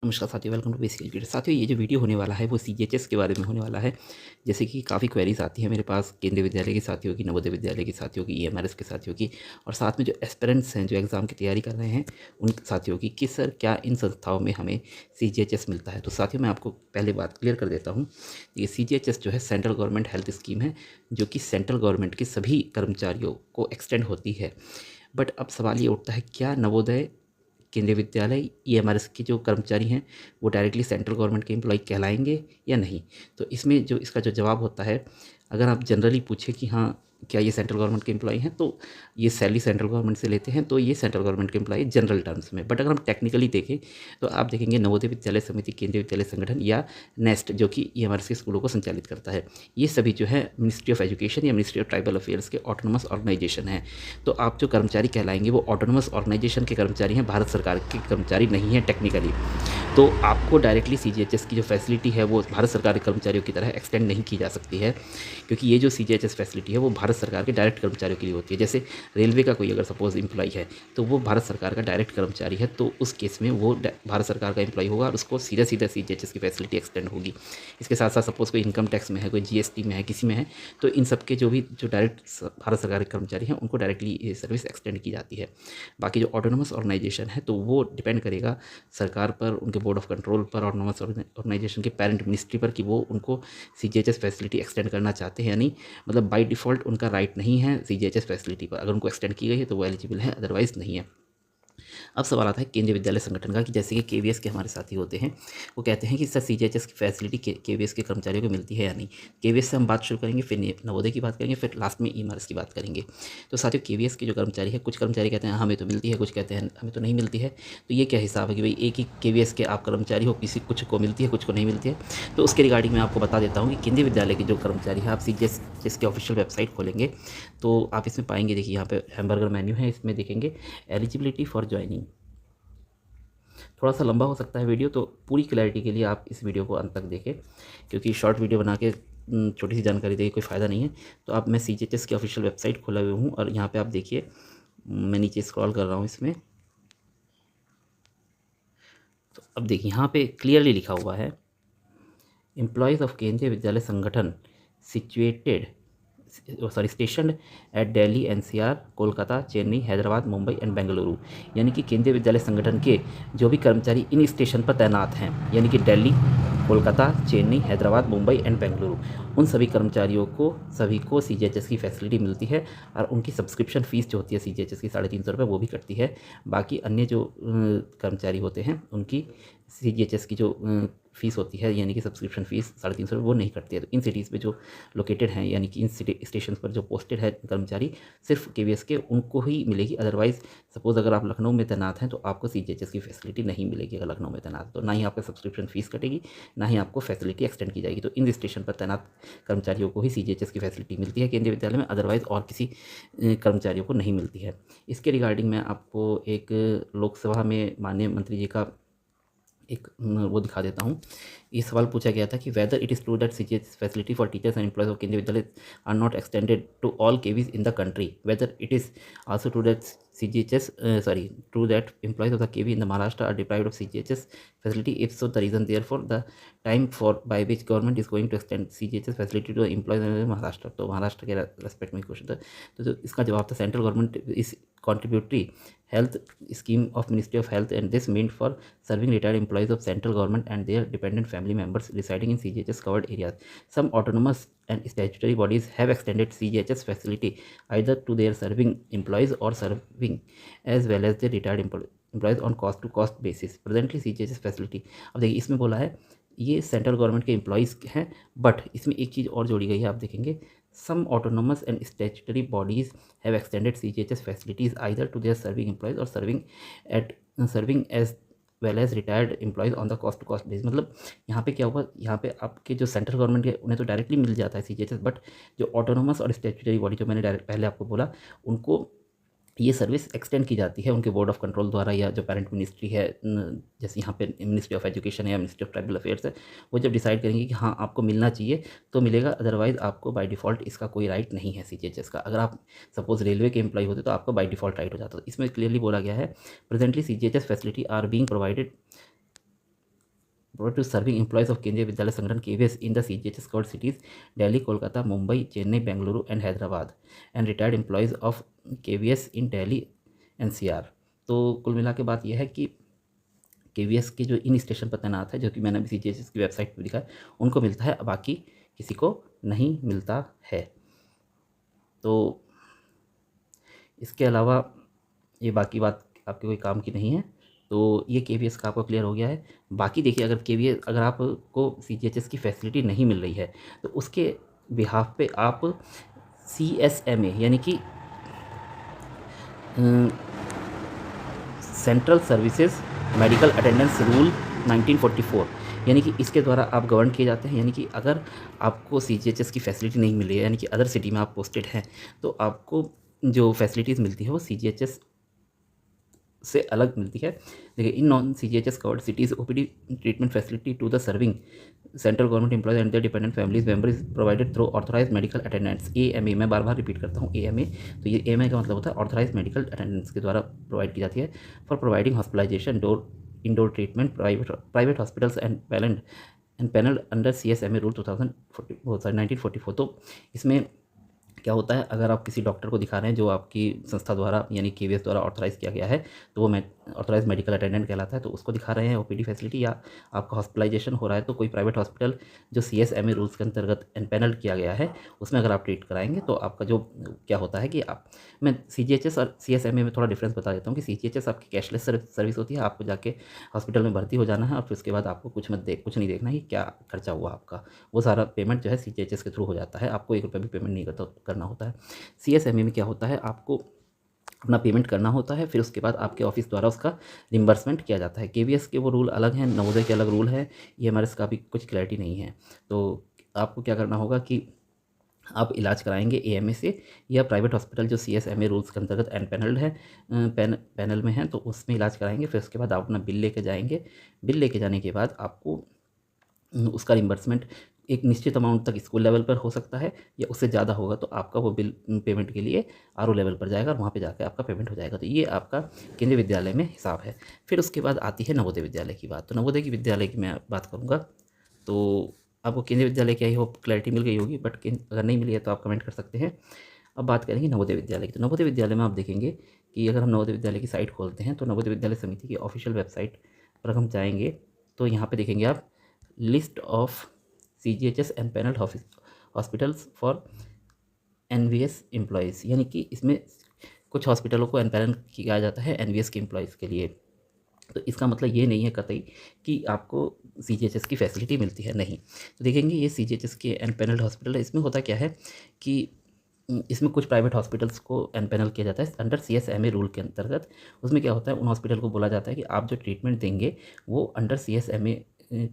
नमस्कार साथियों, welcome to basic educator. साथियों, ये जो वीडियो होने वाला है वो सीजीएचएस के बारे में होने वाला है। जैसे कि काफ़ी क्वेरीज आती हैं मेरे पास केंद्रीय विद्यालय के साथियों की, नवोदय विद्यालय के साथियों की, ईएमआरएस के साथियों की, और साथ में जो एस्पिरेंट्स हैं जो एग्ज़ाम की तैयारी कर रहे हैं उन साथियों की कि सर क्या इन संस्थाओं में हमें सीजीएचएस मिलता है। तो साथियों, मैं आपको पहले बात क्लियर कर देता हूँ। ये सीजीएचएस जो है सेंट्रल गवर्नमेंट हेल्थ स्कीम है, जो कि सेंट्रल गवर्नमेंट के सभी कर्मचारियों को एक्सटेंड होती है। बट अब सवाल ये उठता है, क्या नवोदय, केंद्रीय विद्यालय, ईएमआरएस के जो कर्मचारी हैं वो डायरेक्टली सेंट्रल गवर्नमेंट के एम्प्लॉय कहलाएंगे या नहीं। तो इसमें जो इसका जो जवाब होता है, अगर आप जनरली पूछे कि हाँ क्या ये सेंट्रल गवर्नमेंट के एम्प्लॉय हैं, तो ये सैलरी सेंट्रल गवर्नमेंट से लेते हैं, तो ये सेंट्रल गवर्नमेंट के एम्प्लॉय जनरल टर्म्स में। बट अगर हम टेक्निकली देखें तो आप देखेंगे नवोदय विद्यालय समिति, केंद्रीय विद्यालय संगठन या नेस्ट, जो कि ईएमआरएस के स्कूलों को संचालित करता है, ये सभी जो है मिनिस्ट्री ऑफ एजुकेशन या मिनिस्ट्री ऑफ ट्राइबल अफेयर्स के ऑटोनमस ऑर्गेनाइजेशन हैं। तो आप जो कर्मचारी कहलाएंगे वो ऑटोनमस ऑर्गेनाइजेशन के कर्मचारी हैं, भारत सरकार के कर्मचारी नहीं हैं टेक्निकली। तो आपको डायरेक्टली सीजीएचएस की जो फैसिलिटी है वो भारत सरकार के कर्मचारियों की तरह एक्सटेंड नहीं की जा सकती है, क्योंकि ये जो सीजीएचएस फैसिलिटी है वो भारत सरकार के डायरेक्ट कर्मचारियों के लिए होती है। जैसे रेलवे का कोई अगर सपोज एम्प्लॉय है तो वो भारत सरकार का डायरेक्ट कर्मचारी है, तो उस केस में वो भारत सरकार का एम्प्लॉय होगा और उसको सीधा सीधा सीजीएचएस की फैसिलिटी एक्सटेंड होगी। इसके साथ साथ सपोज कोई इनकम टैक्स में है, कोई जीएसटी में है, किसी में है, तो इन सब के जो भी जो डायरेक्ट भारत सरकार के कर्मचारी हैं उनको डायरेक्टली ये सर्विस एक्सटेंड की जाती है। बाकी जो ऑटोनोमस ऑर्गेनाइजेशन है तो वो डिपेंड करेगा सरकार पर, उनके बोर्ड ऑफ कंट्रोल पर, ऑटोनोमस ऑर्गेनाइजेशन के पेरेंट मिनिस्ट्री पर कि वो उनको सीजीएचएस फैसिलिटी एक्सटेंड करना चाहते हैं या नहीं। मतलब बाय डिफ़ॉल्ट उनका राइट नहीं है सीजीएचएस फैसिलिटी पर, अगर उनको एक्सटेंड की गई है तो वो एलिजिबल है, अदरवाइज़ नहीं है। अब सवाल आता है केंद्रीय विद्यालय संगठन का, कि जैसे कि केवीएस के हमारे साथी होते हैं, वो कहते हैं कि सर सीजीएचएस की फैसिलिटी केवीएस के कर्मचारियों को मिलती है या नहीं। केवीएस से हम बात शुरू करेंगे, फिर नवोदय की बात करेंगे, फिर लास्ट में ईएमआरएस की बात करेंगे। तो साथियों, केवीएस के जो कर्मचारी है, कुछ कर्मचारी कहते हैं हमें तो मिलती है, कुछ कहते हैं हमें तो नहीं मिलती है। तो ये क्या हिसाब है कि भाई एक ही केवीएस के आप कर्मचारी हो, किसी कुछ को मिलती है कुछ को नहीं मिलती है। तो उसके रिगार्डिंग मैं आपको बता देता हूँ कि केंद्रीय विद्यालय के जो कर्मचारी हैं, आप सीजीएचएस के ऑफिशियल वेबसाइट खोलेंगे तो आप इसमें पाएंगे, देखिए यहाँ पे हैमबर्गर मेन्यू है, इसमें देखेंगे एलिजिबिलिटी फॉर ज्वाइनिंग। थोड़ा सा लंबा हो सकता है वीडियो, तो पूरी क्लैरिटी के लिए आप इस वीडियो को अंत तक देखें, क्योंकि शॉर्ट वीडियो बना के छोटी सी जानकारी देके कोई फ़ायदा नहीं है। तो आप, मैं सीजीएचएस की ऑफिशियल वेबसाइट खोला हुआ हूँ और यहाँ पे आप देखिए, मैं नीचे स्क्रॉल कर रहा हूँ इसमें। तो अब देखिए यहाँ पे क्लियरली लिखा हुआ है, एम्प्लॉयज़ ऑफ केंद्रीय विद्यालय संगठन situated station at Delhi, NCR, Kolkata, Chennai, Hyderabad, Mumbai and Bengaluru. यानी कि केंद्रीय विद्यालय संगठन के जो भी कर्मचारी इन स्टेशन पर तैनात हैं, यानी कि दिल्ली, कोलकाता, चेन्नई, हैदराबाद, मुंबई एंड बेंगलुरु, उन सभी कर्मचारियों को सभी को सीजीएचएस की फैसिलिटी मिलती है और उनकी सब्सक्रिप्शन फ़ीस जो होती है सीजीएचएस की 350 रुपये वो भी कटती है। बाकी अन्य जो कर्मचारी होते हैं उनकी सीजीएचएस की जो फ़ीस होती है, यानी कि सब्सक्रिप्शन फ़ीस 350 रुपये, वो नहीं कटती है। तो इन सिटीज़ पे जो लोकेटेड हैं, यानी कि इन स्टेशन पर जो पोस्टेड है कर्मचारी, सिर्फ केवीएस के उनको ही मिलेगी। अदरवाइज़ सपोज़ अगर आप लखनऊ में तैनात हैं तो आपको सीजीएचएस की फैसिलिटी नहीं मिलेगी। अगर लखनऊ में तैनात, तो ना ही आपका सब्सक्रिप्शन फ़ीस कटेगी, ना ही आपको फैसिलिटी एक्सटेंड की जाएगी। तो इन स्टेशन पर तैनात कर्मचारियों को ही सीजीएचएस की फैसिलिटी मिलती है केंद्रीय विद्यालय में, अदरवाइज़ और किसी कर्मचारियों को नहीं मिलती है। इसके रिगार्डिंग मैं आपको एक लोकसभा में माननीय मंत्री जी का एक वो दिखा देता हूँ। ये सवाल पूछा गया था कि whether it is true that CGHS facility for teachers and employees of Kendriya Vidyalaya are not extended to all KVs in the country, whether it is also true that true that employees of the KV in the Maharashtra are deprived of CGHS facility. If so, the reason therefore the time for by which government is going to extend CGHS facility to the employees in Maharashtra. तो महाराष्ट्र के respect में question था। तो जो इसका जवाब था, central government इस contributory health scheme of Ministry of Health, and this meant for serving retired employees of central government and their dependent family members residing in CGHS covered areas. Some autonomous and statutory bodies have extended CGHS facility either to their serving employees or serving as well as their retired employees on cost to cost basis. Presently CGHS facility, अब देखिए इसमें बोला है ये central government के employees हैं, but इसमें एक चीज़ और जोड़ी गई है, आप देखेंगे some autonomous and statutory bodies have extended CGHS facilities either to their serving employees or serving as well as retired employees on the cost to cost base. मतलब यहाँ पे क्या हुआ, यहाँ पे आपके जो सेंट्रल गवर्नमेंट के उन्हें तो डायरेक्टली मिल जाता है सीजीएचएस, बट जो ऑटोनोमस और स्टैट्यूटरी बॉडी जो मैंने डायरेक्ट पहले आपको बोला, उनको ये सर्विस एक्सटेंड की जाती है उनके बोर्ड ऑफ कंट्रोल द्वारा, या जो पेरेंट मिनिस्ट्री है, जैसे यहाँ पे मिनिस्ट्री ऑफ एजुकेशन है या मिनिस्ट्री ऑफ ट्राइबल अफेयर्स है, वो जब डिसाइड करेंगे कि हाँ आपको मिलना चाहिए तो मिलेगा, अदरवाइज़ आपको बाय डिफ़ॉल्ट इसका कोई राइट नहीं है सीजीएचएस का। अगर आप सपोज रेलवे के एम्प्लॉय होते तो आपको बाय डिफ़ॉल्ट राइट हो जाता। तो इसमें क्लियरली बोला गया है, presently CGHS facility are being provided provide to serving employees of Kendriya Vidyalaya Sangathan KVS in the CGHS covered cities Delhi, Kolkata, Mumbai, Chennai, Bengaluru and Hyderabad and retired employees of KVS in Delhi NCR। तो कुल मिला के बात यह है कि KVS के जो इन स्टेशन पर तैनात है, जो कि मैंने अभी CGHS की वेबसाइट पर दिखा है, उनको मिलता है, बाकी किसी को नहीं मिलता है। तो इसके अलावा ये बाकी बात आपके कोई काम की नहीं है। तो ये KVS का आपको क्लियर हो गया है। बाकी देखिए, अगर आपको CGHS की फैसिलिटी नहीं मिल रही है तो उसके बिहाफ पे आप CSMA यानी कि central services medical attendance rule 1944, यानी कि इसके द्वारा आप गवर्न किए जाते हैं। यानी कि अगर आपको CGHS की फैसिलिटी नहीं मिल रही है, यानी कि अदर सिटी में आप पोस्टेड हैं, तो आपको जो फैसिलिटीज़ मिलती है वो CGHS से अलग मिलती है। देखिए, in non CGHS covered cities OPD treatment facility to the serving central government employees and their dependent families member is provided through authorise medical attendants AMA। मैं बार बार रिपीट करता हूँ AMA। तो ये AMA का मतलब होता है ऑथराइज मेडिकल अटेंडेंट्स के द्वारा प्रोवाइड की जाती है for providing hospitalisation, indoor treatment, private hospitals and panel under CSMA rule 1944। तो इसमें क्या होता है, अगर आप किसी डॉक्टर को दिखा रहे हैं जो आपकी संस्था द्वारा यानी KVS द्वारा ऑथराइज़ किया गया है, तो वो ऑथराइज मेडिकल अटेंडेंट कहलाता है। तो उसको दिखा रहे हैं OPD फैसिलिटी, या आपका हॉस्पिटलाइजेशन हो रहा है तो कोई प्राइवेट हॉस्पिटल जो CSMA रूल्स के अंतर्गत एनपैनल्ड किया गया है उसमें अगर आप ट्रीट कराएंगे तो आपका जो क्या होता है कि मैं CGHS और CSMA में थोड़ा डिफरेंस बता देता हूँ कि CGHS आपकी कैशलेस सर्विस होती है। आपको जाके हॉस्पिटल में भर्ती हो जाना है और फिर उसके बाद आपको कुछ नहीं देखना है कि क्या खर्चा हुआ आपका, वो सारा पेमेंट जो है CGHS के थ्रू हो जाता है, आपको 1 रुपये भी पेमेंट नहीं करना होता है। CSMA में क्या होता है, आपको अपना पेमेंट करना होता है, फिर उसके बाद आपके ऑफिस द्वारा उसका रिम्बर्समेंट किया जाता है। KVS के वो रूल अलग हैं, नवोदय के अलग रूल है, EMRS का भी कुछ क्लैरिटी नहीं है। तो आपको क्या करना होगा कि आप इलाज कराएंगे AMA से या प्राइवेट हॉस्पिटल जो CSMA रूल्स के अंतर्गत एनपैनल्ड है, पैनल में है, तो उसमें इलाज कराएंगे। फिर उसके बाद आप अपना बिल लेके जाएंगे। बिल लेके जाने के बाद आपको उसका रिम्बर्समेंट एक निश्चित अमाउंट तक स्कूल लेवल पर हो सकता है, या उससे ज़्यादा होगा तो आपका वो बिल पेमेंट के लिए RO लेवल पर जाएगा और वहाँ पे जाकर आपका पेमेंट हो जाएगा। तो ये आपका केंद्रीय विद्यालय में हिसाब है। फिर उसके बाद आती है नवोदय विद्यालय की बात। तो नवोदय की विद्यालय की मैं बात करूँगा। तो आपको केंद्रीय विद्यालय की आई होप क्लैरिटी मिल गई होगी, बट अगर नहीं मिली है तो आप कमेंट कर सकते हैं। अब बात करेंगे नवोदय विद्यालय की। तो नवोदय विद्यालय में आप देखेंगे कि अगर हम नवोदय विद्यालय की साइट खोलते हैं तो नवोदय विद्यालय समिति की ऑफिशियल वेबसाइट पर हम जाएंगे तो यहाँ पे देखेंगे आप list of CGHS and panel hospitals for NVS employees, यानी कि इसमें कुछ हॉस्पिटलों को एनपैनल किया जाता है NVS के एम्प्लॉयज़ के लिए। तो इसका मतलब ये नहीं है कतई कि आपको CGHS की फैसिलिटी मिलती है, नहीं। तो देखेंगे ये CGHS के एनपैनल्ड हॉस्पिटल है। इसमें होता क्या है कि इसमें कुछ प्राइवेट हॉस्पिटल्स को एनपैनल किया जाता है अंडर CSMA रूल के अंतर्गत। उसमें क्या होता है, उन हॉस्पिटल को बोला जाता है कि आप जो ट्रीटमेंट देंगे वो अंडर CSMA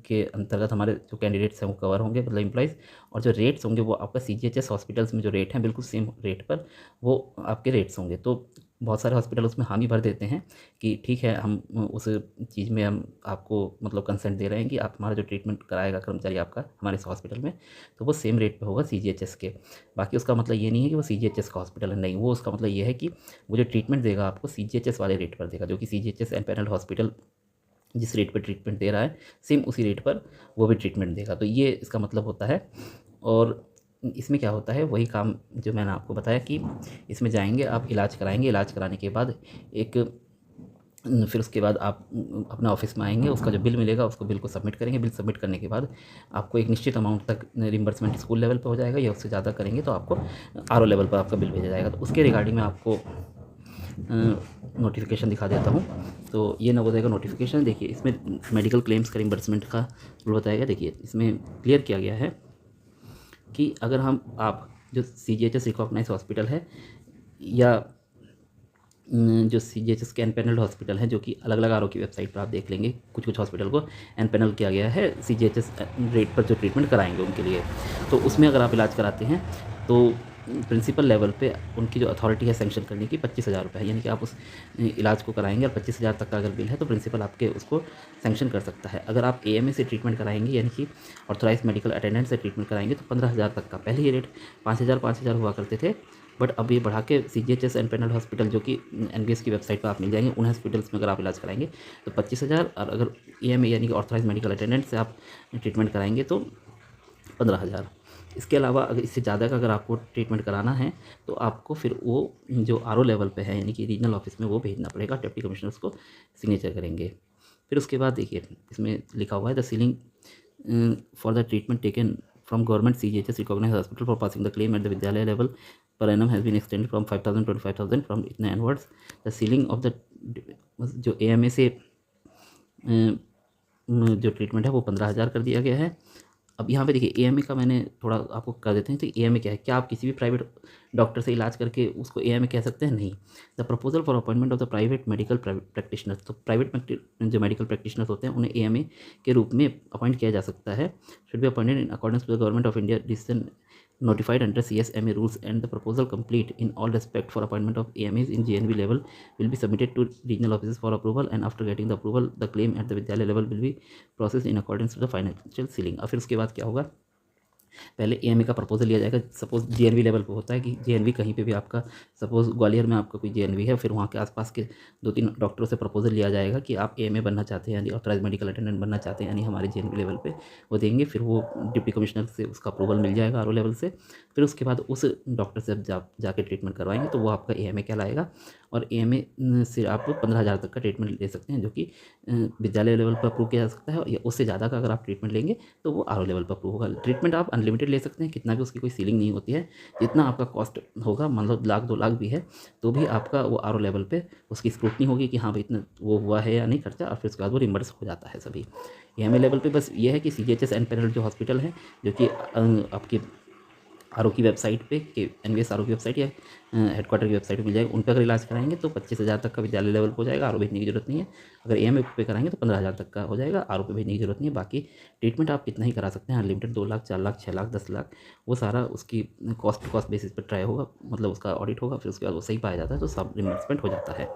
के अंतर्गत हमारे जो कैंडिडेट्स हैं वो कवर होंगे, मतलब एम्प्लॉइज़, और जो रेट्स होंगे वो आपका CGHS हॉस्पिटल्स में जो रेट हैं बिल्कुल सेम रेट पर वो आपके रेट्स होंगे। तो बहुत सारे हॉस्पिटल उसमें हामी भर देते हैं कि ठीक है, हम उस चीज़ में हम आपको मतलब कंसेंट दे रहे हैं कि आप हमारा जो ट्रीटमेंट कराएगा कर्मचारी आपका हमारे इस हॉस्पिटल में, तो वो सेम रेट पे होगा CGHS के। बाकी उसका मतलब ये नहीं है कि वो CGHS का हॉस्पिटल है, नहीं, वो उसका मतलब ये है कि वो जो ट्रीटमेंट देगा आपको CGHS वाले रेट पर देगा, जो कि CGHS एनपैनल्ड हॉस्पिटल जिस रेट पर ट्रीटमेंट दे रहा है सेम उसी रेट पर वो भी ट्रीटमेंट देगा। तो ये इसका मतलब होता है। और इसमें क्या होता है, वही काम जो मैंने आपको बताया कि इसमें जाएंगे आप, इलाज कराएंगे, इलाज कराने के बाद फिर उसके बाद आप अपना ऑफिस में आएंगे, उसका जो बिल मिलेगा उसको बिल को सबमिट करेंगे। बिल सबमिट करने के बाद आपको एक निश्चित अमाउंट तक रिम्बर्समेंट स्कूल लेवल पर हो जाएगा, या उससे ज़्यादा करेंगे तो आपको RO लेवल पर आपका बिल भेजा जाएगा। तो उसके रिगार्डिंग में आपको नोटिफिकेशन दिखा देता हूँ। तो ये नवोदय का नोटिफिकेशन देखिए, इसमें मेडिकल क्लेम्स का रिम्बर्समेंट का रूल बताया गया। देखिए इसमें क्लियर किया गया है कि अगर आप जो CGHS रिकॉग्नाइज हॉस्पिटल है, या जो CGHS के एनपैनल्ड हॉस्पिटल हैं, जो कि अलग अलग RO की वेबसाइट पर आप देख लेंगे, कुछ हॉस्पिटल को एनपैनल किया गया है CGHS रेट पर जो ट्रीटमेंट कराएंगे उनके लिए। तो उसमें अगर आप इलाज कराते हैं तो प्रिंसिपल लेवल पे उनकी जो अथॉरिटी है सैंक्शन करने की 25,000 रुपये है, यानी कि आप उस इलाज को कराएंगे और 25,000 तक का अगर बिल है तो प्रिंसिपल आपके उसको सैंक्शन कर सकता है। अगर आप AMA से ट्रीटमेंट कराएंगे, यानी कि ऑथराइज मेडिकल अटेंडेंट से ट्रीटमेंट कराएंगे, तो 15,000 तक का, पहले ये रेट 5,000 हुआ करते थे, बट अब ये बढ़ा के CGHS एंड पैनल हॉस्पिटल जो कि NBS की वेबसाइट पर आप मिल जाएंगे, उन हॉस्पिटल्स में अगर आप इलाज कराएंगे तो 25,000, और अगर EMA यानी कि ऑथराइज मेडिकल अटेंडेंट से आप ट्रीटमेंट कराएंगे तो 15,000। इसके अलावा अगर इससे ज़्यादा का अगर आपको ट्रीटमेंट कराना है तो आपको फिर वो जो RO लेवल पे है यानी कि रीजनल ऑफिस में वो भेजना पड़ेगा, डिप्टी कमिश्नर्स को सिग्नेचर करेंगे। फिर उसके बाद देखिए इसमें लिखा हुआ है the ceiling for the treatment taken from government CGHS recognise hospital for passing the claim at the विद्यालय लेवल पर एनम has been extended from 5,000 to 25,000 from इतने onwards. The ceiling of the जो AMA से जो ट्रीटमेंट है वो 15,000 कर दिया गया है। अब यहाँ पे देखिए AMA का मैंने थोड़ा आपको कर देते हैं। तो AMA क्या है, क्या आप किसी भी प्राइवेट डॉक्टर से इलाज करके उसको AMA कह सकते हैं? नहीं। The proposal for appointment of the private medical practitioners, तो प्राइवेट जो मेडिकल प्रैक्टिशनर्स होते हैं उन्हें AMA के रूप में अपॉइंट किया जा सकता है। Should be appointed in accordance with the government of India decision notified under CSMA rules, and the proposal complete in all respect for appointment of AMAs in GNV level will be submitted to regional offices for approval, and after getting the approval the claim at the Vidyalaya level will be processed in accordance with the financial ceiling। अब फिर उसके बाद क्या होगा, पहले AMA का proposal लिया जाएगा। सपोज GNV लेवल पे होता है कि GNV कहीं पे भी आपका, सपोज ग्वालियर में आपका कोई GNV है, फिर वहाँ के आसपास के 2-3 डॉक्टरों से प्रपोजल लिया जाएगा कि आप AMA बनना चाहते हैं यानी ऑथराइज मेडिकल अटेंडेंट बनना चाहते हैं यानी हमारे GNV लेवल पे, वो देंगे। फिर वो डिप्टी कमिश्नर से उसका अप्रूवल मिल जाएगा RO लेवल से। फिर उसके बाद उस डॉक्टर से आप जाके ट्रीटमेंट करवाएंगे तो वो आपका AMA कहलाएगा, और AMA से आप 15,000 तक का ट्रीटमेंट ले सकते हैं जो कि विद्यालय लेवल पर अप्रूव किया जा सकता है, या उससे ज़्यादा का अगर आप ट्रीटमेंट लेंगे तो वो RO लेवल पर अप्रूव होगा। ट्रीटमेंट आप अनलिमिटेड ले सकते हैं, कितना भी उसकी कोई सीलिंग नहीं होती है। जितना आपका कॉस्ट होगा, मतलब 1,00,000 2,00,000 भी है तो भी आपका वो RO लेवल पे उसकी स्क्रूटनी होगी कि हाँ भाई इतना वो हुआ है या नहीं खर्चा, और फिर उसके बाद वो रिम्बर्स हो जाता है सभी। AMA लेवल पे बस ये है कि CGHS एंड पैनल जो हॉस्पिटल है जो कि आपके RO की वेबसाइट पे कि NBS RO की वेबसाइट या हेडक्वार्टर की वेबसाइट पे मिल जाएगा, उन पर अगर इलाज कराएंगे तो 25,000 तक का विद्यालय लेवल पर हो जाएगा, RO भेजने की जरूरत नहीं है। अगर AMA पे कराएंगे तो 15,000 तक का हो जाएगा, RO पे भेजने की जरूरत नहीं है। बाकी ट्रीटमेंट आप कितना ही करा सकते हैं, अनलिमिटेड 2,00,000 4,00,000 6,00,000 10,00,000, वो सारा उसकी कॉस्ट बेसिस पर ट्राई होगा, मतलब उसका ऑडिट होगा। फिर उसके बाद वो सही पाया जाता है तो सब रिम्बर्समेंट हो जाता है।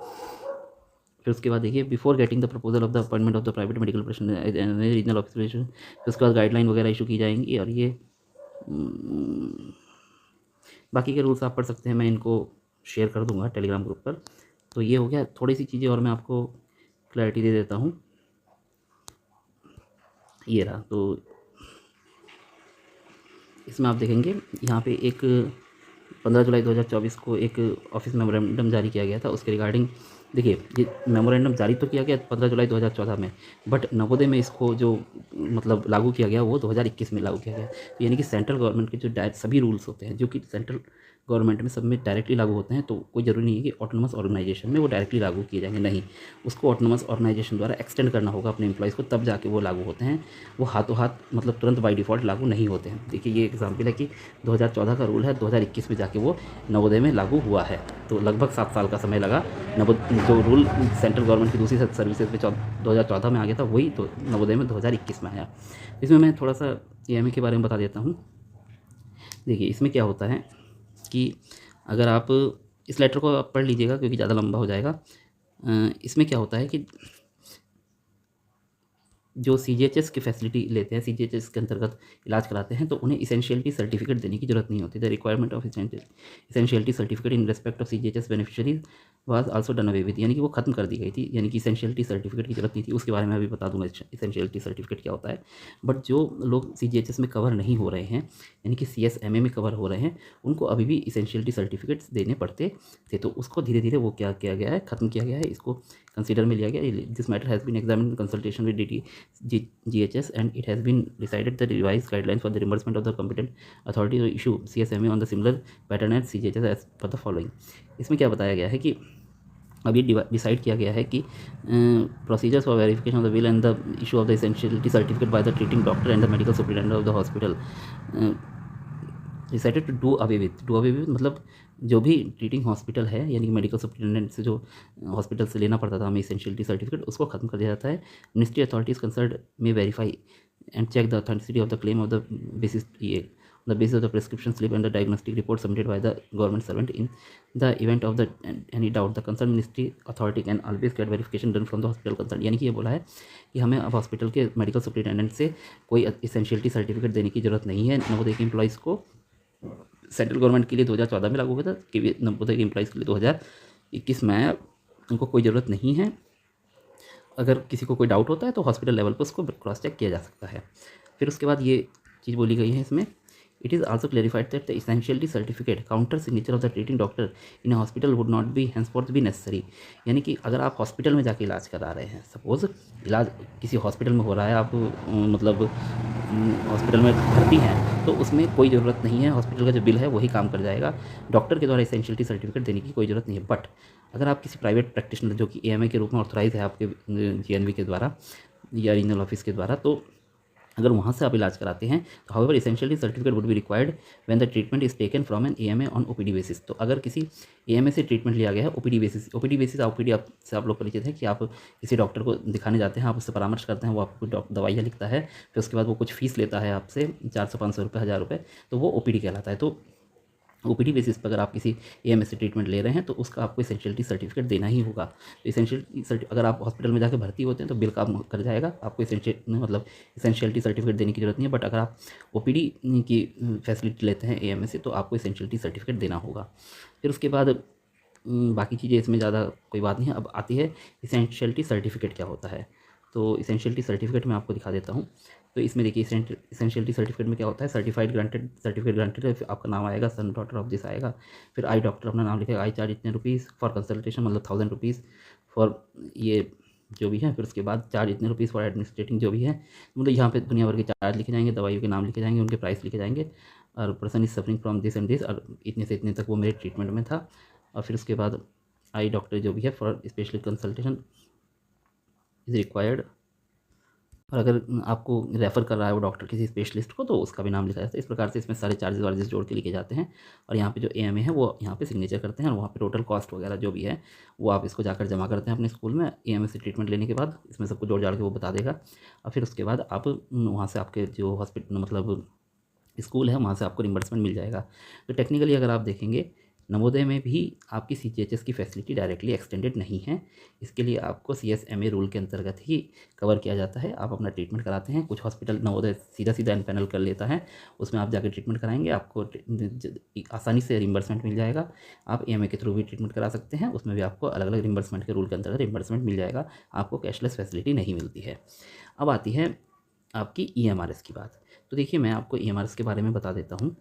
फिर उसके बाद देखिए before getting the proposal of the appointment of the private medical regional office, फिर उसके बाद गाइडलाइन वगैरह इशू की जाएंगी, और ये बाकी के रूल्स आप पढ़ सकते हैं, मैं इनको शेयर कर दूंगा टेलीग्राम ग्रुप पर। तो ये हो गया, थोड़ी सी चीज़ें और मैं आपको क्लैरिटी दे देता हूँ। ये रहा, तो इसमें आप देखेंगे यहाँ पे एक 15 जुलाई 2024 को एक ऑफिस मेमोरेंडम जारी किया गया था। उसके रिगार्डिंग देखिए, ये मेमोरेंडम जारी तो किया गया 15 जुलाई 2014 में, बट नवोदय में इसको जो मतलब लागू किया गया वो 2021 में लागू किया गया। तो यानी कि सेंट्रल गवर्नमेंट के जो सभी रूल्स होते हैं जो कि सेंट्रल गवर्नमेंट में सब में डायरेक्टली लागू होते हैं, तो कोई ज़रूरी नहीं है कि ऑटोनमस ऑर्गेनाइजेशन में वो डायरेक्टली लागू किए जाएंगे, नहीं। उसको ऑटोनमस ऑर्गेनाइजेशन द्वारा एक्सटेंड करना होगा अपने एम्प्लॉइज़ को, तब जाके वो लागू होते हैं। वो हाथों हाथ मतलब तुरंत बाई डिफ़ॉल्ट लागू नहीं होते हैं। देखिए ये एग्जाम्पल है कि 2014 का रूल है, 2021 में जाके वो नवोदय में लागू हुआ है, तो लगभग 7 साल का समय लगा। जो रूल सेंट्रल गवर्नमेंट की दूसरी सर्विसेज में 2014 में आ गया था, वही तो नवोदय में 2021 में आया। इसमें मैं थोड़ा सा AMA के बारे में बता देता हूँ। देखिए इसमें क्या होता है कि अगर आप इस लेटर को आप पढ़ लीजिएगा क्योंकि ज़्यादा लंबा हो जाएगा। इसमें क्या होता है कि जो CGHS की फैसिलिटी लेते हैं, CGHS के अंतर्गत इलाज कराते हैं, तो उन्हें इसेंशियलिटी सर्टिफिकेट देने की जरूरत नहीं होती। The requirement of essentiality certificate in respect of CGHS beneficiaries was also done away with, यानी कि वो खत्म कर दी गई थी। यानी कि इसेंशियलिटी सर्टिफिकेट की जरूरत नहीं थी। उसके बारे में अभी बता दूंगा इसेंशियलिटी सर्टिफिकेट क्या होता है। बट जो लोग CGHS में कवर नहीं हो रहे हैं, यानी कि CSMA में कवर हो रहे हैं, उनको अभी भी इसेंशियलिटी सर्टिफिकेट्स देने पड़ते थे। तो उसको धीरे धीरे वो क्या किया गया है, ख़त्म किया गया है, इसको कंसिडर में लिया गया। This matter has been examined in consultation with GHS and it has been decided the revised guidelines for the reimbursement of the competent authority to issue CSMA on the similar pattern as CGHS as per the following। इसमें क्या बताया गया है कि अब ये decide किया गया है कि procedures for verification of the will and the issue of the essentiality certificate by the treating doctor and the medical superintendent of the hospital decided to do away with मतलब जो भी ट्रीटिंग हॉस्पिटल है यानी कि medical superintendent से जो hospital से लेना पड़ता था हमें एसेंशियलिटी सर्टिफिकेट, उसको खत्म कर दिया जाता है। मिनिस्ट्री अथॉरिटीज़ कंसर्न में verify and check the authenticity of the claim of the basis the basis of the prescription slip and the diagnostic report submitted by the government servant. In the event of any doubt, the concerned ministry authority can always get verification done from the hospital concerned। यानी कि ये बोला है कि हमें अब hospital के medical superintendent से कोई एसेंशियलिटी सर्टिफिकेट देने की ज़रूरत नहीं है नवोदय के एम्प्लॉइज़ को। सेंट्रल गवर्नमेंट के लिए 2014 में लागू हुआ था, कि नवोदय के एम्प्लॉइज़ के लिए 2021 में आया। उनको कोई ज़रूरत नहीं है। अगर किसी को कोई डाउट होता है तो हॉस्पिटल लेवल पर उसको क्रॉस चेक किया जा सकता है। फिर उसके बाद ये चीज़ बोली गई है इसमें, it is also clarified that the essentiality certificate counter signature of the treating doctor in hospital would not be henceforth be necessary. यानी कि अगर आप हॉस्पिटल में जाके इलाज करा रहे हैं, सपोज़ इलाज किसी हॉस्पिटल में हो रहा है, आप मतलब हॉस्पिटल में भर्ती हैं, तो उसमें कोई ज़रूरत नहीं है, हॉस्पिटल का जो बिल है वही काम कर जाएगा। डॉक्टर के द्वारा एसेंशियलिटी सर्टिफिकेट देने की कोई ज़रूरत नहीं है। बट अगर आप किसी प्राइवेट प्रैक्टिशनर जो कि एएमए के रूप में ऑथोराइज है आपके जीएनवी के द्वारा या रीजनल ऑफिस के द्वारा, तो अगर वहाँ से आप इलाज कराते हैं तो however essentially certificate would be required when the treatment is taken from an AMA on OPD basis. तो अगर किसी एएमए से ट्रीटमेंट लिया गया है ओपीडी बेसिस ओपीडी आपसे आप लोग परिचित हैं कि आप किसी डॉक्टर को दिखाने जाते हैं, आप उससे परामर्श करते हैं, वो आपको दवाइयाँ लिखता है, फिर उसके बाद वो कुछ फीस लेता है आपसे 400-500 रुपये, 1000 रुपये, तो वो ओपीडी कहलाता है। तो ओपीडी बेसिस पर अगर आप किसी एएमए से ट्रीटमेंट ले रहे हैं तो उसका आपको एसेंशियलिटी सर्टिफिकेट देना ही होगा। तो एसेंशियलिटी अगर आप हॉस्पिटल में जाकर भर्ती होते हैं तो बिल काम कर जाएगा, आपको एसेंशियलिटी सर्टिफिकेट देने की जरूरत नहीं है। बट अगर आप ओपीडी की फैसिलिटी लेते हैं एएमए से तो आपको एसेंशियलिटी सर्टिफिकेट देना होगा। फिर उसके बाद बाकी चीज़ें इसमें ज़्यादा कोई बात नहीं है। अब आती है एसेंशियलिटी सर्टिफिकेट क्या होता है। तो एसेंशियलिटी सर्टिफिकेट मैं आपको दिखा देता हूँ। तो इसमें देखिए एसेंशियलिटी सर्टिफिकेट में क्या होता है, सर्टिफाइड ग्रांटेड सर्टिफिकेट ग्रांटेड है, फिर आपका नाम आएगा, सन डॉटर ऑफ दिस आएगा, फिर आई डॉक्टर अपना नाम लिखेगा, आई चार्ज इतने रुपीज़ फॉर कंसल्टेशन, मतलब 1000 रुपीज़ फॉर ये जो भी है, फिर उसके बाद चार्ज इतने रुपीज़ फॉर एडमिनिस्ट्रेटिंग जो भी है, मतलब यहाँ पे दुनिया भर के चार्ज लिखे जाएंगे, दवाइयों के नाम लिखे जाएंगे, उनके प्राइस लिखे जाएंगे, और person is suffering from this and this, और इतने से इतने तक वो मेरे ट्रीटमेंट में था। और फिर उसके बाद आई डॉक्टर जो भी है for special consultation is required, और अगर आपको रेफ़र कर रहा है वो डॉक्टर किसी स्पेशलिस्ट को तो उसका भी नाम लिखा जाता है। इस प्रकार से इसमें सारे चार्जेस वार्जेस जोड़ के लिखे जाते हैं, और यहाँ पे जो एएमए है वो यहाँ पे सिग्नेचर करते हैं, और वहाँ पे टोटल कॉस्ट वगैरह जो भी है वो आप इसको जाकर जमा करते हैं अपने स्कूल में। एएमए से ट्रीटमेंट लेने के बाद इसमें सबको जोड़ जाड़ के वो बता देगा, और फिर उसके बाद आप वहाँ से आपके जो हॉस्पिटल मतलब स्कूल है वहाँ से आपको रिम्बर्समेंट मिल जाएगा। तो टेक्निकली अगर आप देखेंगे नवोदय में भी आपकी सीजीएचएस की फैसिलिटी डायरेक्टली एक्सटेंडेड नहीं है। इसके लिए आपको सीएसएमए रूल के अंतर्गत ही कवर किया जाता है। आप अपना ट्रीटमेंट कराते हैं, कुछ हॉस्पिटल नवोदय सीधा सीधा एनपैनल कर लेता है, उसमें आप जाकर ट्रीटमेंट कराएंगे, आपको आसानी से रिम्बर्समेंट मिल जाएगा। आप एएमए के थ्रू भी ट्रीटमेंट करा सकते हैं, उसमें भी आपको अलग अलग रिम्बर्समेंट के रूल के अंतर्गत रिम्बर्समेंट मिल जाएगा, आपको कैशलेस फैसिलिटी नहीं मिलती है। अब आती है आपकी ईएमआरएस की बात। तो देखिए मैं आपको ईएमआरएस के बारे में बता देता हूँ।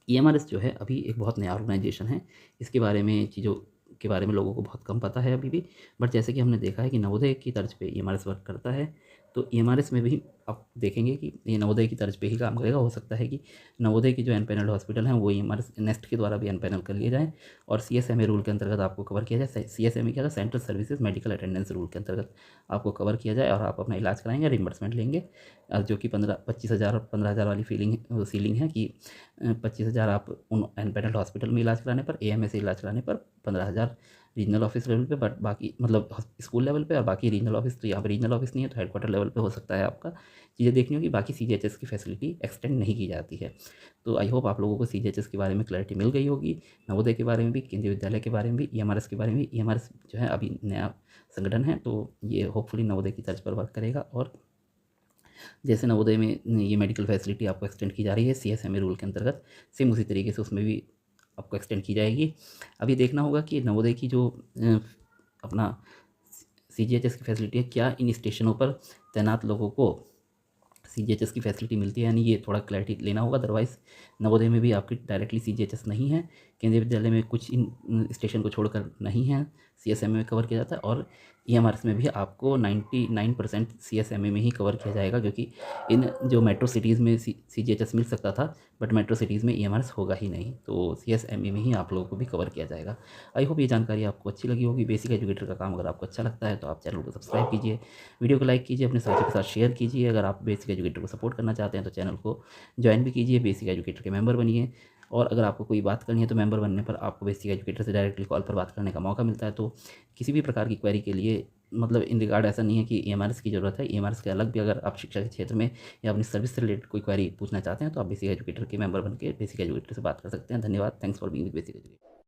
ईएमआरएस जो है अभी एक बहुत नया ऑर्गेनाइजेशन है, इसके बारे में चीज़ों के बारे में लोगों को बहुत कम पता है अभी भी। बट जैसे कि हमने देखा है कि नवोदय की तर्ज पे ईएमआरएस वर्क करता है, तो ईएमआरएस में भी आप देखेंगे कि ये नवोदय की तर्ज पे ही काम करेगा। हो सकता है कि नवोदय की जो एनपैनल्ड हॉस्पिटल हैं वो ईएमआरएस नेस्ट के द्वारा भी एनपैनल कर लिए जाएँ, और सीएसएमए रूल के अंतर्गत आपको कवर किया जाए। सीएसएमए क्या था, central services medical attendance rule के अंतर्गत आपको कवर किया जाए, और आप अपना इलाज कराएंगे, रिम्बर्समेंट लेंगे, जो कि 25,000 और 15,000 वाली सीलिंग है कि 25,000 आप उन एनपैनल्ड हॉस्पिटल में इलाज कराने पर, एएमए से इलाज कराने पर, 15,000 रीजनल ऑफिस लेवल पे, बट बाकी मतलब स्कूल लेवल पे, और बाकी रीजनल ऑफिस, तो यहाँ पे रीजनल ऑफिस नहीं है तो हेडक्वार्टर लेवल पे हो सकता है आपका चीज़ें देखनी होगी। बाकी सीजीएचएस की फैसिलिटी एक्सटेंड नहीं की जाती है। तो आई होप आप लोगों को सीजीएचएस के बारे में क्लैरिटी मिल गई होगी, नवोदय के बारे में भी, केंद्रीय विद्यालय के बारे में भी, ईएमआरएस के बारे में भी। ईएमआरएस जो है अभी नया संगठन है, तो ये होपफुली नवोदय की तर्ज पर वर्क करेगा, और जैसे नवोदय में ये मेडिकल फैसिलिटी आपको एक्सटेंड की जा रही है सीएसएमए रूल के अंतर्गत, सेम उसी तरीके से उसमें भी आपको एक्सटेंड की जाएगी। अभी देखना होगा कि नवोदय की जो अपना सीजीएचएस की फैसिलिटी है, क्या इन स्टेशनों पर तैनात लोगों को सीजीएचएस की फैसिलिटी मिलती है, यानी ये थोड़ा क्लैरिटी लेना होगा। अदरवाइज़ नवोदय में भी आपकी डायरेक्टली सीजीएचएस नहीं है, केंद्रीय विद्यालय में कुछ इन स्टेशन को छोड़कर नहीं है, सीएसएमए में कवर किया जाता है, और ईएमआरएस में भी आपको 99% सीएसएमए में ही कवर किया जाएगा, जो कि इन जो मेट्रो सिटीज़ में सीजीएचएस मिल सकता था, बट मेट्रो सिटीज़ में ईएमआरएस होगा ही नहीं, तो सीएसएमए में ही आप लोगों को भी कवर किया जाएगा। आई होप ये जानकारी आपको अच्छी लगी होगी। बेसिक एजुकेटर का काम अगर आपको अच्छा लगता है तो आप चैनल को सब्सक्राइब कीजिए, वीडियो को लाइक कीजिए, अपने साथियों के साथ शेयर कीजिए। अगर आप बेसिक एजुकेटर को सपोर्ट करना चाहते हैं तो चैनल को ज्वाइन भी कीजिए, बेसिक एजुकेटर के मेंबर बनिए। और अगर आपको कोई बात करनी है तो मेंबर बनने पर आपको बेसिक एजुकेटर से डायरेक्टली कॉल पर बात करने का मौका मिलता है। तो किसी भी प्रकार की क्वेरी के लिए, मतलब इन रिगार्ड ऐसा नहीं है कि ईएमआरएस की ज़रूरत है, ईएमआरएस के अलग भी अगर आप शिक्षा के क्षेत्र में या अपनी सर्विस से रिलेटेड कोई क्वेरी पूछना चाहते हैं तो आप बेसिक एजुकेटर के मेंबर बनकर बेसिक एजुकेटर से बात कर सकते हैं। धन्यवाद। Thanks for being with basic educator.